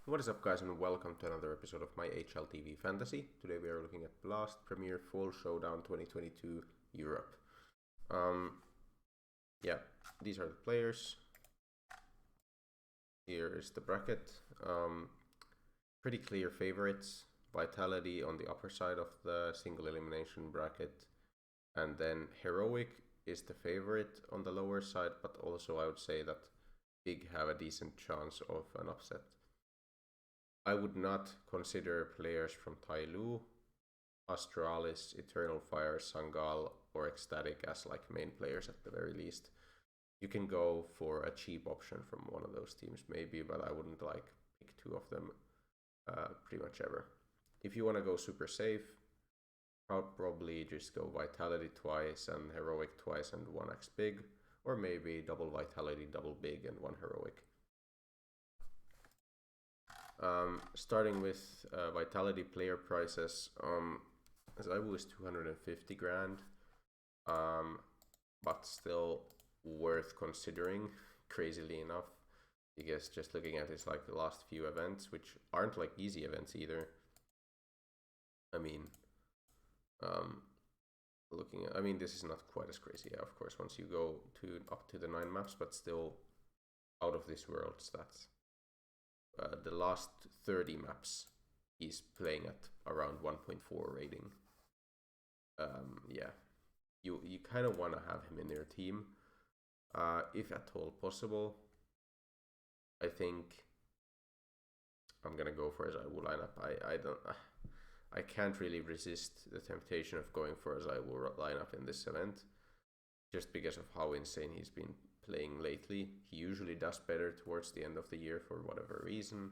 What is up, guys, and welcome to another episode of my HLTV Fantasy. Today we are looking at Blast Premier Full Showdown 2022 Europe. Yeah, these are the players. Here is the bracket. Pretty clear favorites. Vitality on the upper side of the single elimination bracket, and then Heroic is the favorite on the lower side, but also I would say that Big have a decent chance of an upset. I would not consider players from Tai Lu, Astralis, Eternal Fire, Sangal, or Ecstatic as like main players at the very least. You can go for a cheap option from one of those teams maybe, but I wouldn't like pick two of them pretty much ever. If you want to go super safe, I'll probably just go Vitality twice and Heroic twice and 1x Big, or maybe double Vitality, double Big, and 1 Heroic. Starting with Vitality player prices, Zaiwu is 250 grand, but still worth considering, crazily enough, because just looking at his like the last few events, which aren't like easy events either. I mean, this is not quite as crazy, yeah, of course, once you go to up to the 9 maps, but still out of this world stats. The last 30 maps he's playing at around 1.4 rating. Yeah, you kind of want to have him in your team, if at all possible. I think I'm gonna go for a Zaiwu lineup. I can't really resist the temptation of going for a Zaiwu lineup in this event, just because of how insane he's been playing lately. He usually does better towards the end of the year for whatever reason.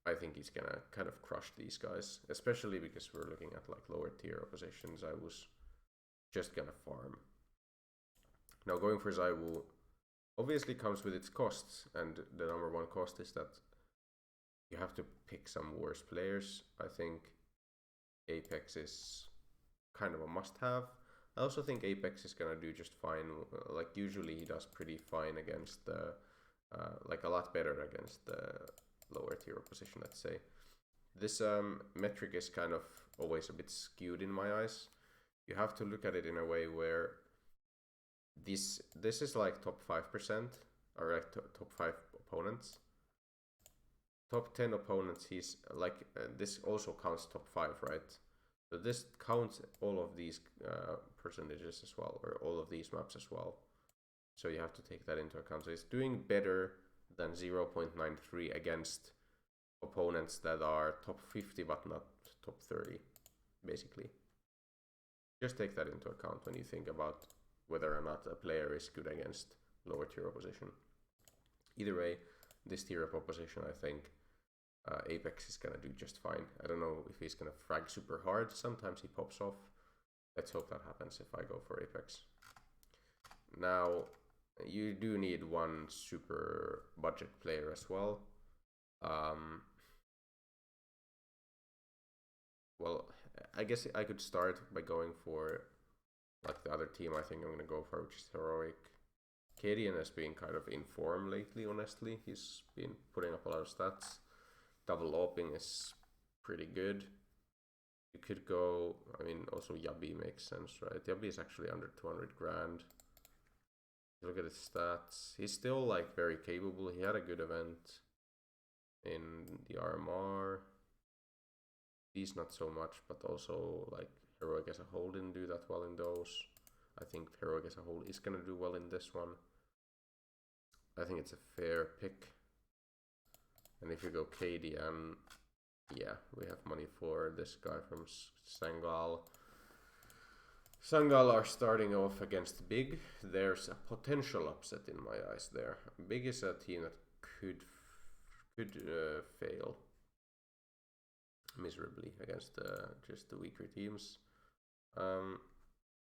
I think he's gonna kind of crush these guys, especially because we're looking at like lower tier oppositions. I was just gonna farm. Now going for Zaiwu obviously comes with its costs, and the number one cost is that you have to pick some worse players. I think Apex is kind of a must-have. I also think Apex is gonna do just fine. Like usually he does pretty fine against the, like a lot better against the lower tier opposition, let's say. This metric is kind of always a bit skewed in my eyes. You have to look at it in a way where this is like top 5%, or like top 5 opponents. Top 10 opponents, he's like, this also counts top 5, right? So this counts all of these percentages as well, or all of these maps as well. So you have to take that into account. So it's doing better than 0.93 against opponents that are top 50 but not top 30, basically. Just take that into account when you think about whether or not a player is good against lower tier opposition. Either way, this tier of opposition, I think Apex is gonna do just fine. I don't know if he's gonna frag super hard. Sometimes he pops off. Let's hope that happens if I go for Apex. Now, you do need one super budget player as well. Well, I guess I could start by going for like the other team I think I'm gonna go for, which is Heroic. Cadian has been kind of in form lately, honestly. He's been putting up a lot of stats. Double opping is pretty good. You could go, I mean, also Yabi makes sense, right? Yabi is actually under 200 grand. Look at his stats. He's still like very capable. He had a good event in the RMR. He's not so much, but also like Heroic as a whole didn't do that well in those. I think Heroic as a whole is gonna do well in this one. I think it's a fair pick. And if you go Cadian, yeah, we have money for this guy from Sangal. Sangal are starting off against Big. There's a potential upset in my eyes there. Big is a team that could fail miserably against just the weaker teams.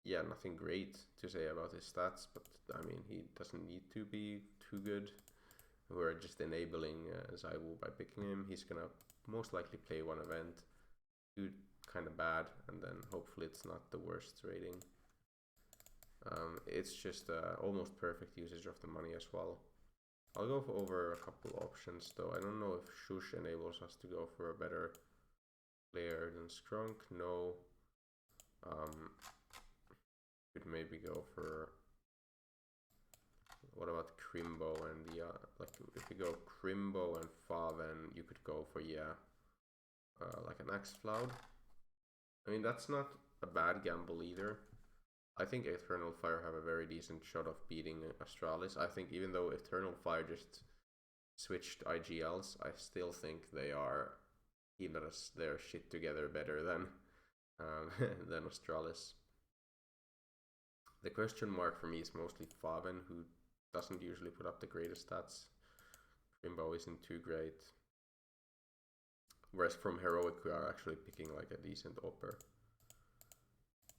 Yeah, nothing great to say about his stats, but I mean, he doesn't need to be too good. We're just enabling Zaiwu by picking him. He's gonna most likely play one event, do kind of bad, and then hopefully it's not the worst rating. It's just almost perfect usage of the money as well. I'll go over a couple options though. I don't know if Shush enables us to go for a better player than Skrunk. No. Could maybe go for, what about Crimbo and the like if you go Crimbo and Faven, you could go for like an Axfloud. I mean, that's not a bad gamble either. I think Eternal Fire have a very decent shot of beating Astralis. I think even though Eternal Fire just switched IGLs, I still think they are keeping their shit together better than than Astralis. The question mark for me is mostly Faven, who doesn't usually put up the greatest stats. Crimbo isn't too great. Whereas from Heroic we are actually picking like a decent Opper.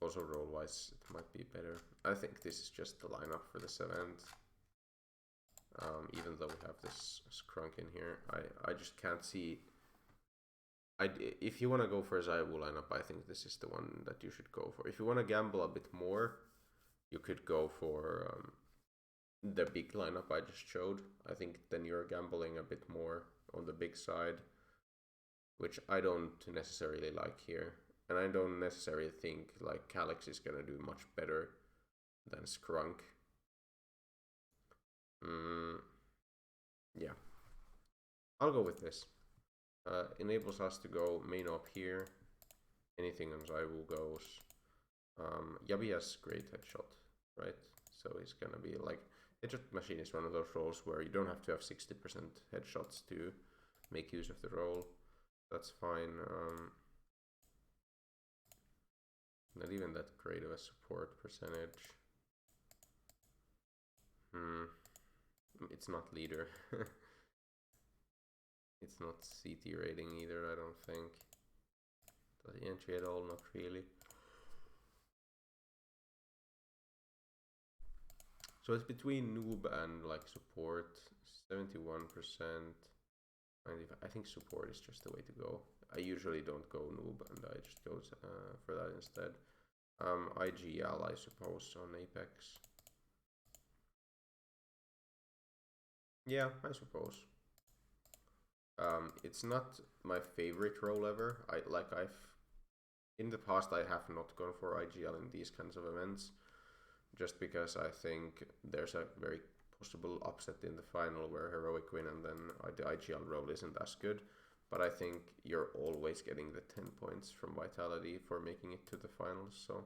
Also roll-wise it might be better. I think this is just the lineup for this event. Even though we have this Skrunk in here, I just can't see. If you want to go for a Zaiwu lineup, I think this is the one that you should go for. If you want to gamble a bit more, you could go for the big lineup I just showed. I think then you're gambling a bit more on the big side, which I don't necessarily like here. And I don't necessarily think like Calyx is gonna do much better than Skrunk. Yeah, I'll go with this. Enables us to go main up here. Anything on Zaiwu goes. Yabi has great headshot, right? So he's gonna be like, Headshot Machine is one of those roles where you don't have to have 60% headshots to make use of the role. That's fine. Not even that great of a support percentage. It's not leader. It's not CT rating either, I don't think. Does he entry at all? Not really. So it's between noob and like support. 71%. 95. I think support is just the way to go. I usually don't go noob and I just go for that instead. IGL, I suppose, on Apex. Yeah, I suppose. It's not my favorite role ever. In the past I have not gone for IGL in these kinds of events, just because I think there's a very possible upset in the final where Heroic win and then the IGL role isn't as good. But I think you're always getting the 10 points from Vitality for making it to the finals, so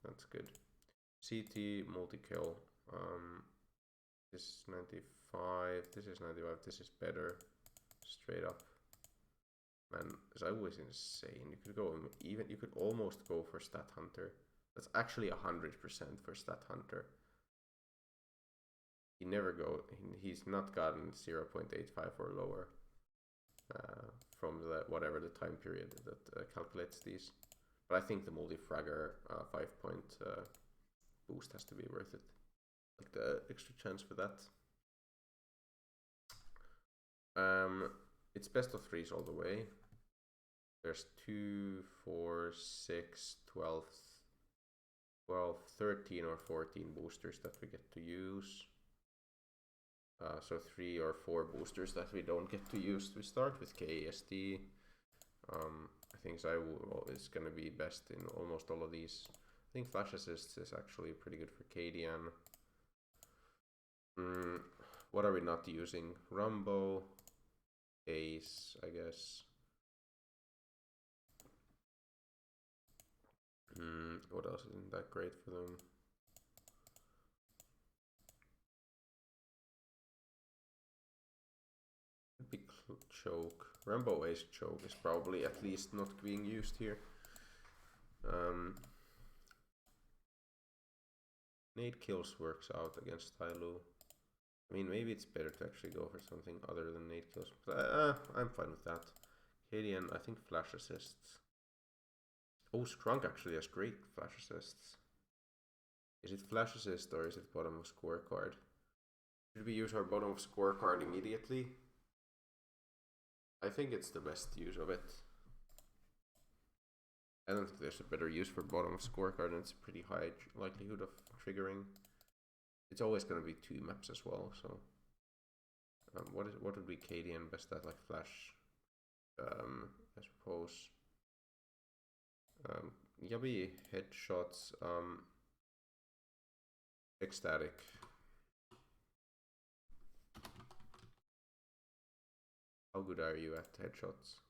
that's good. CT multi-kill. This is 95, this is 95, this is better. Straight up. Man, Zaiwu is insane. You could go even, you could almost go for Stat Hunter. That's actually 100% for Stat Hunter. He never he's not gotten 0.85 or lower from the whatever the time period that calculates these. But I think the multi-fragger 5-point boost has to be worth it. Like the extra chance for that. It's best of threes all the way. There's 2, 4, 6, 12, 13 or 14 boosters that we get to use. So 3 or 4 boosters that we don't get to use. We start with KASD. I think Zaiwu is going to be best in almost all of these. I think Flash Assists is actually pretty good for Cadian. What are we not using? Rumbo, Ace, I guess. What else isn't that great for them? Big choke. Rumbo Ace choke is probably at least not being used here. Nade kills works out against Tyloo. I mean, maybe it's better to actually go for something other than nade kills. But I'm fine with that. Cadian, I think Flash Assists. Oh, Skrunk actually has great Flash Assists. Is it Flash Assist or is it bottom of scorecard? Should we use our bottom of scorecard immediately? I think it's the best use of it. I don't think there's a better use for bottom of scorecard, and it's a pretty high likelihood of triggering. It's always going to be 2 maps as well, so What would be KDN best at, like flash? I suppose. Yabi headshots. Ecstatic. How good are you at headshots?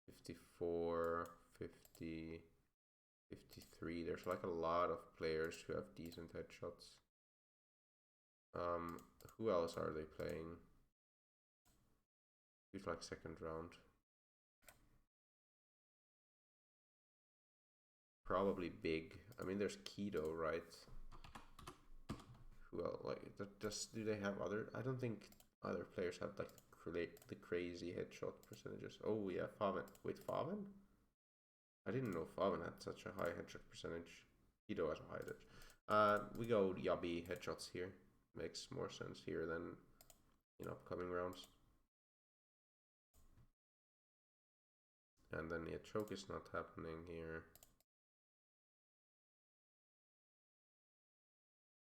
54, 50, 53. There's like a lot of players who have decent headshots. Who else are they playing? Who's like second round? Probably big. I mean, there's Keto, right? Who else? Like, do they have other? I don't think other players have like the crazy headshot percentages. Oh yeah, Faven. Wait, Faven? I didn't know Faven had such a high headshot percentage. Keto has a high headshot. We go Yabi headshots here. Makes more sense here than in upcoming rounds. And then yeah, choke is not happening here.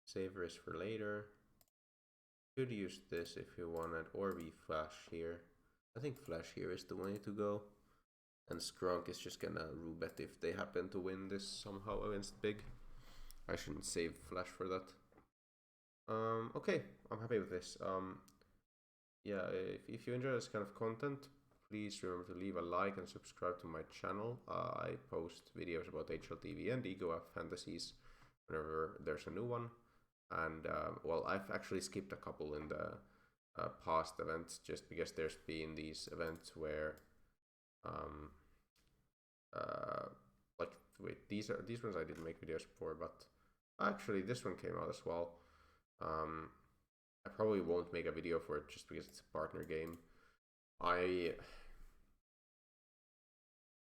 Save risk for later. Could use this if you wanted, or we flash here. I think flash here is the way to go. And Skrunk is just gonna Rubet if they happen to win this somehow against Big. I shouldn't save flash for that. Okay, I'm happy with this. Yeah, if you enjoy this kind of content, please remember to leave a like and subscribe to my channel. I post videos about HLTV and Ego Fantasies whenever there's a new one. And well, I've actually skipped a couple in the past events just because there's been these events where like wait, these ones I didn't make videos for, but actually this one came out as well. I probably won't make a video for it just because it's a partner game. I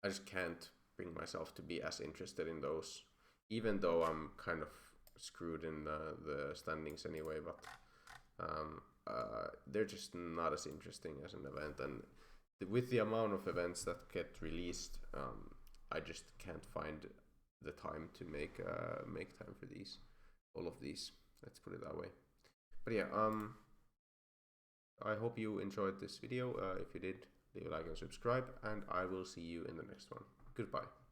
just can't bring myself to be as interested in those, even though I'm kind of screwed in the standings anyway, but they're just not as interesting as an event, and with the amount of events that get released, I just can't find the time to make time for all of these, let's put it that way. But yeah, I hope you enjoyed this video. If you did, leave a like and subscribe, and I will see you in the next one. Goodbye.